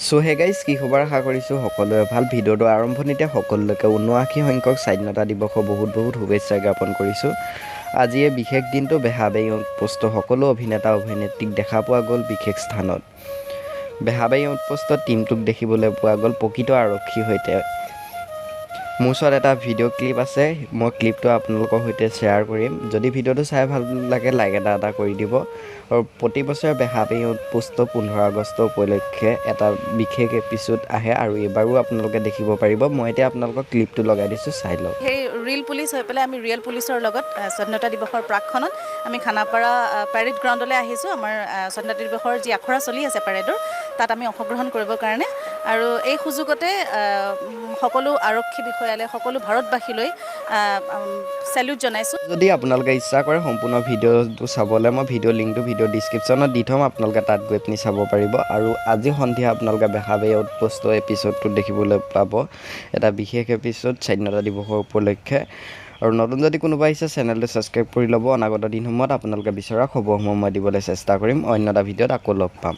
So hey guys কি খবৰ আশা কৰিছোঁ সকলোৱে ভাল। ভিডিঅ'টো আৰম্ভণিতে সকলোকে ৭৯ সংখ্যক স্বাধীনতা দিৱসৰ বহুত শুভেচ্ছা জ্ঞাপন কৰিছোঁ। আজি এই বিশেষ দিনটো বেহাবাৰী আউটপোষ্ট সকলো অভিনেতা অভিনেত্ৰীক দেখা পোৱা গ'ল বিশেষ স্থানত। বেহাবাৰী আউটপোষ্টত টীমটোক দেখিবলৈ পোৱা গ'ল প্ৰকৃত আৰক্ষীৰ সৈতে। মোৰ ওচৰত এটা ভিডিঅ' ক্লিপ আছে, মই ক্লিপটো আপোনালোকৰ সৈতে শ্বেয়াৰ কৰিম। যদি ভিডিঅ'টো চাই ভাল লাগে লাইক এটা কৰি দিব। আৰু প্ৰতি বছৰে বেহাবাৰী আউটপোষ্টৰ 15 আগষ্ট উপলক্ষে এটা বিশেষ এপিছ'ড আহে আৰু এইবাৰো আপোনালোকে দেখিব পাৰিব। মই এতিয়া আপোনালোকক ক্লিপটো লগাই দিছোঁ, চাই লওক। সেই ৰিয়েল পুলিচ হৈ পেলাই আমি ৰিয়েল পুলিচৰ লগত স্বাধীনতা দিৱসৰ প্ৰাকখনত আমি খানাপাৰা পেৰেড গ্ৰাউণ্ডলৈ আহিছোঁ। আমাৰ স্বাধীনতা দিৱসৰ যি আখৰা চলি আছে পেৰেডৰ, তাত আমি অংশগ্ৰহণ কৰিবৰ কাৰণে। আৰু এই সুযোগতে সকলো আৰক্ষী বিষয়ালৈ, সকলো ভাৰতবাসীলৈ চেল্যুট জনাইছোঁ। যদি আপোনালোকে ইচ্ছা কৰে সম্পূৰ্ণ ভিডিঅ'টো চাবলৈ, মই ভিডিঅ' লিংকটো ভিডিঅ' ডিছক্ৰিপশ্যনত দি থ'ম, আপোনালোকে তাত গৈ পিনি চাব পাৰিব। আৰু আজি সন্ধিয়া আপোনালোকে বেহাবাৰী আউটপোষ্টৰ এপিছ'ডটো দেখিবলৈ পাব, এটা বিশেষ এপিছ'ড স্বাধীনতা দিৱসৰ উপলক্ষে। আৰু নতুন যদি কোনোবা আহিছে চেনেলটো ছাবস্ক্ৰাইব কৰি ল'ব। অনাগত দিনসমূহত আপোনালোকে বিচৰা খবৰসমূহ মই দিবলৈ চেষ্টা কৰিম। অন্য এটা ভিডিঅ'ত আকৌ লগ পাম।